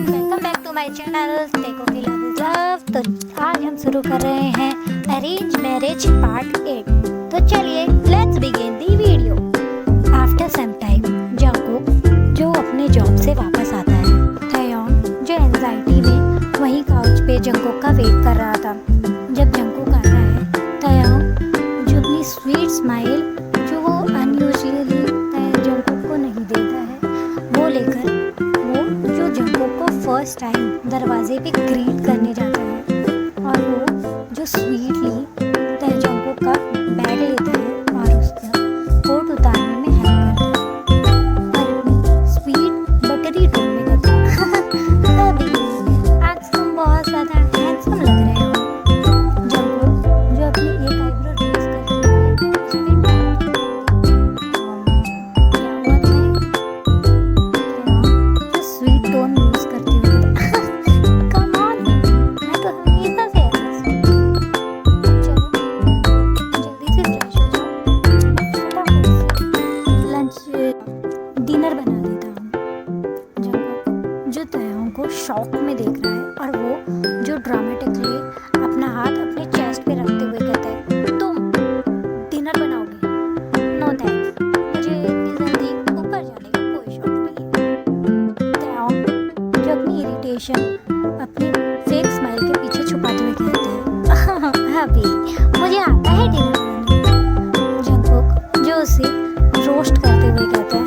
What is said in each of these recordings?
Welcome back to my channel टेको की love. तो आज हम शुरू कर रहे हैं अरेंज मैरिज पार्ट 8। तो चलिए let's begin the video. After some time Jungkook जो अपने जॉब से वापस आता है, तयोंग जो एंजाइटी में वहीं काउच पे जंगकुक का वेट कर रहा था। जब जंगकुक आता है, तयोंग जो अपनी स्वीट स्माइल जो वो अनयूजुअली जंगकुक को नहीं देता है, वो लेकर जंगकुक को फर्स्ट टाइम दरवाजे पे ग्रीट करने जाता है और वो जो स्वीटली जंगकुक का बैग लेता है और उसका कोट उतारने में हेल्प करता है और अपनी स्वीट बटरी टोन में कहता है आज तुम बहुत ज़्यादा हैंडसम लग रहे हो। जंगकुक जो अपनी एक आईब्रो रेज करती है उस पे स्वीट टोन यूज करती हूँ। कम ऑन, मैं तो हमेशा से ऐसा चलो जल्दी से फ्रेश हो जाओ, फटाफट से लंच डिनर बना देता हूँ। जंगकुक जो तयोंग को शॉक में देख रहा है और वो जो ड्रामेटिकली अपना हाथ अपने चेस्ट पे रखते हुए कहता है, तुम डिनर बनाओगे? नो थैंक्स, मुझे इतनी जल्दी ऊपर जाने का कोई शौक नहीं है। जो अपनी इरिटेशन अपनी फेक स्माइल के पीछे छुपाते हुए कहते हैं, अभी मुझे आता है डिनर बनाना। जंगकुक जो उसे रोस्ट करते हुए कहता है,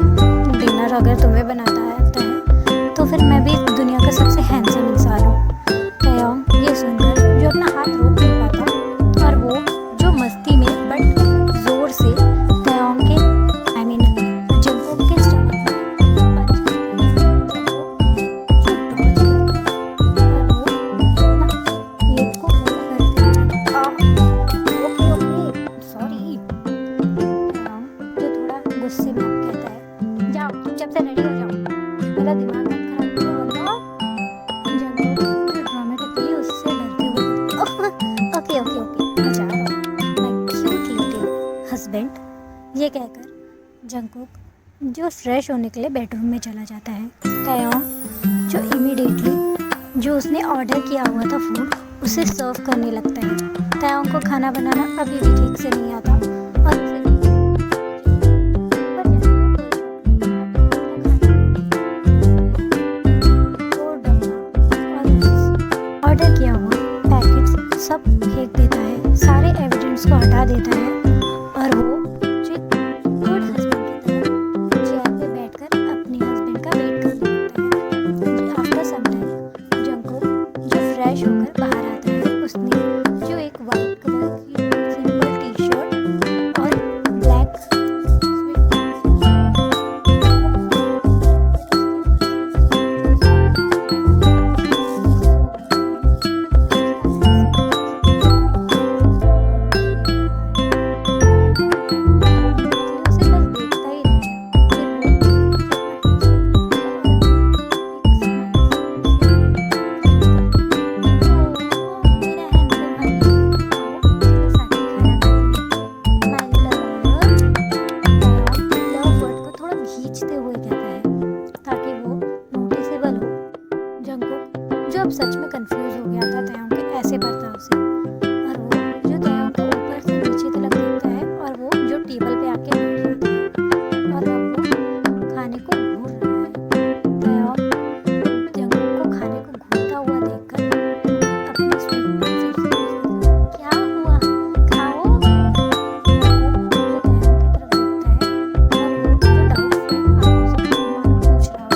डिनर अगर तुम्हें बनाता आता है तो फिर मैं भी दुनिया का सबसे हैंडसम इंसान हूँ। तयोंग ये सुनकर जो अपना हाथ रोक नहीं पाता और वो जो मस्ती में बट जोर से तयोंग के जंगकुक के स्टमक में पंच गुस्से में कहता है, जाओ चुपचाप से रेडी हो जाओ, मेरा दिमाग मत खराब करो वरना। जंगकुक ड्रामेटिकली उससे डरते हुए ओके ओके ओके मैं जा रहा हूँ, माय क्यूट लिटिल हस्बैंड। ये कहकर जंगकुक जो फ्रेश होने के लिए बेडरूम में चला जाता है। तयोंग जो इमीडिएटली जो उसने ऑर्डर किया हुआ था फूड उसे सर्व करने लगता है। तयोंग को खाना बनाना अभी भी ठीक से नहीं आता और उसे ऑर्डर किया हुआ पैकेट्स सब फेंक देता है, सारे एविडेंस को हटा देता है और वो जो गुड हस्बैंड की तरह चेयर पे बैठकर अपने हस्बैंड का वेट करने लगता है। आफ्टर सम टाइम जंगकुक जो फ्रेश होकर बाहर आता है, उसने जो एक वाइट कलर की सिंपल टी शर्ट और ब्लैक अब सच में कंफ्यूज हो गया था तयोंग के ऐसे बर्ताव से और वो जो तयोंग को ऊपर से नीचे तक देखता है और वो जो टेबल पे आके बैठ जाता है और अब वो खाने को घूर रहा है। तयोंग जंगकुक को खाने को घूरता हुआ देखकर अपने स्वीट से क्या हुआ खाओ, वो तयोंग की तरफ देखता है और वो जो डाउटफुल आंखों से पूछ रहा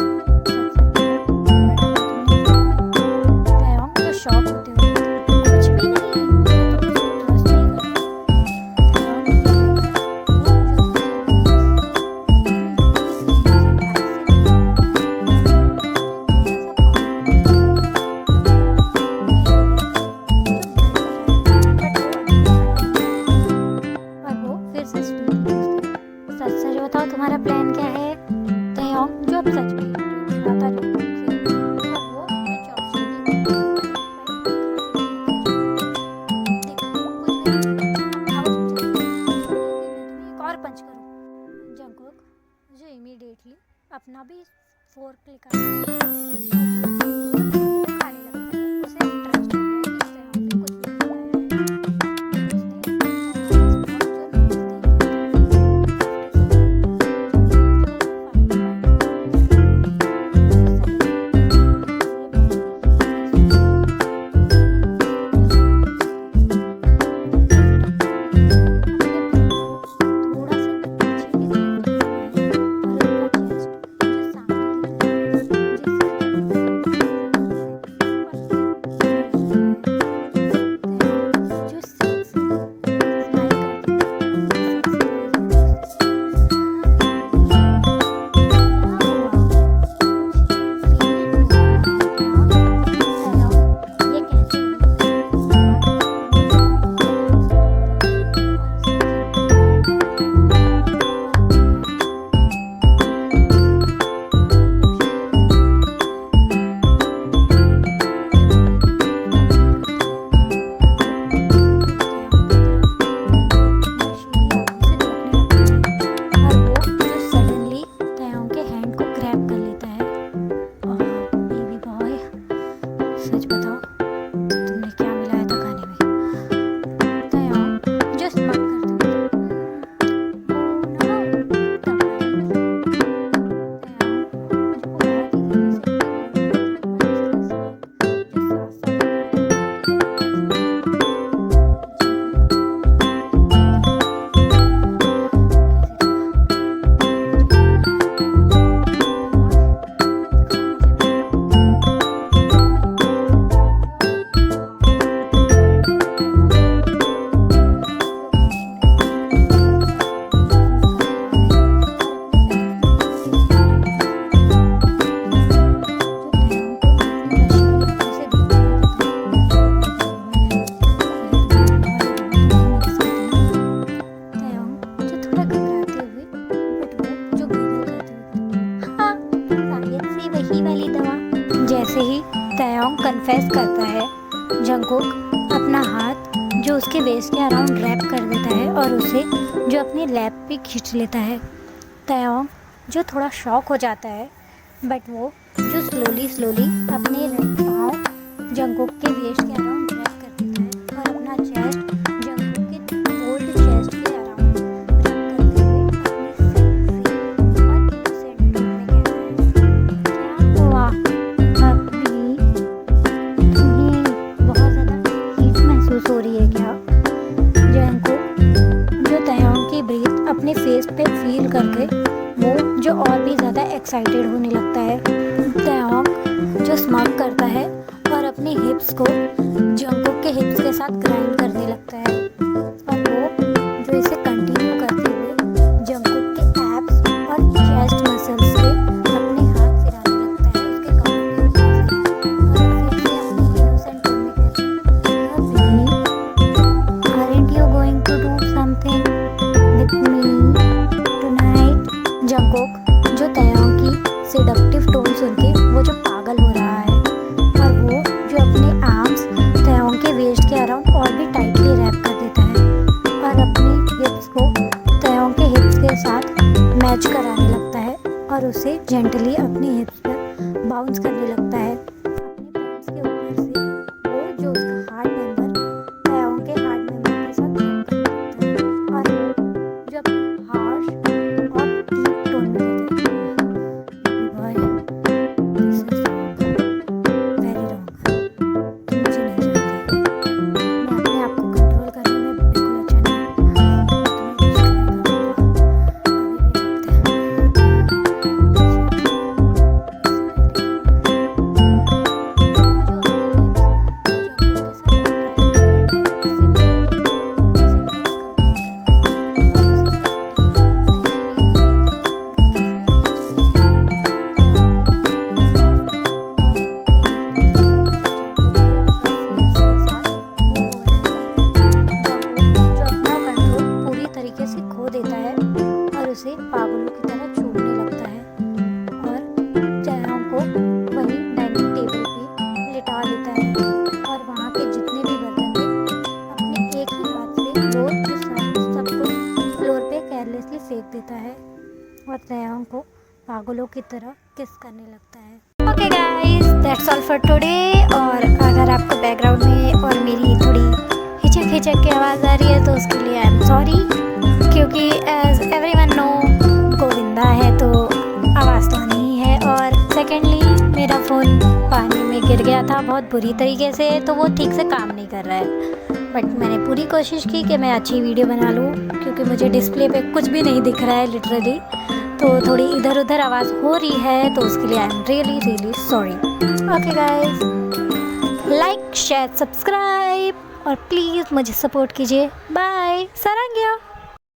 शॉक होते हुए कुछ भी नहीं, तो मुझे ट्रस्ट नहीं और वो फिर से सच सच बताओ तुम्हारा प्लान क्या है? तयोंग जो अब सच में आता है पंच करूं। जंगकुक जो इमीडिएटली अपना भी फोर्क निकाल खाने लगता है। उसे ट्रस्ट हो गया कि उसे यहाँ पे कुछ भी नहीं सच बताओ तुमने क्या मिलाया था खाने में? तयांग जस्ट मत करते जैसे ही तयांग कन्फेस करता है, जंगकुक अपना हाथ जो उसके वेस्ट के अराउंड रैप कर देता है और उसे जो अपने लैप पे खींच लेता है। तयांग जो थोड़ा शॉक हो जाता है, बट वो जो स्लोली अपने पाँव जंगकुक के वेस्ट के अराउंड रैप कर देता है और अपना चेस्ट जंगकुक के गोल्ड चेस्ट के अराउंड रैप करते हुए अपनी सेक्सी और इनोसेंट टोन में कहता है, क्या हुआ? हो रही है क्या? जंगकुक जो तयांग की ब्रीथ अपने फेस पे फील करके वो जो और भी ज़्यादा एक्साइटेड होने लगता है। तयांग जो स्माइल करता है और अपनी हिप्स को जंगकुक के हिप्स के साथ ग्राइंड करने लगता है और वो जो इसे कंटिन्यू करते हुए जंगकुक के एब्स और चेस्ट मसल्स के अपने हाथ फिराने लगता है उसके कमर के ऊपर से और फिर से अपनी इनोसेंट टोन में कहता है, aren't you going to do something with me tonight? Jungkook जो तयांग की सेडक्टिव टोन सुनके वो जो पागल हो रहा है और वो जो अपने आर्म्स तयांग के वेस्ट के अराउंड और भी टाइटली रैप कर देता है और अपनी हिप्स को तयांग के हिप्स के साथ मैच कराने लगता है और उसे जेंटली अपनी हिप्स पर बाउंस करने लगता है। अपने पैंट्स के ऊपर से वो जो उसका हार्ड मेंबर तयांग के हार्ड मेंबर के साथ जंप करने लगता है और वो जो अपनी हार्श और डीप टोन में कहता है, boy this is very wrong, तुम मुझे नहीं जानते, मैं अपने आप को कंट्रोल करने में बिल्कुल अच्छा नहीं हूँ, मैं तुम्हें उसे पागलों की तरह छूने लगता है और तयांग को वहीं डाइनिंग टेबल पे लिटा लेता है और वहाँ के जितने भी बर्तन थे अपने एक ही हाथ से वो जो सब कुछ फ्लोर पे केयरलेसली फेंक देता है और तयांग को पागलों की तरह किस करने लगता है। Okay guys. Guys, that's all for today. और अगर आपको बैकग्राउंड में और मेरी थोड़ी हिचक हिचक की आवाज़ आ रही है तो उसके लिए आई एम सॉरी, क्योंकि एज एवरीवन नो गोविंदा है तो आवाज़ तो आनी ही है। और सेकेंडली मेरा फ़ोन पानी में गिर गया था बहुत बुरी तरीके से, तो वो ठीक से काम नहीं कर रहा है। बट मैंने पूरी कोशिश की कि मैं अच्छी वीडियो बना लूँ, क्योंकि मुझे डिस्प्ले पे कुछ भी नहीं दिख रहा है लिटरली, तो थोड़ी इधर उधर आवाज़ हो रही है, तो उसके लिए I am really really sorry. Okay guys, like share subscribe और प्लीज़ मुझे सपोर्ट कीजिए। बाय, सारंग्या।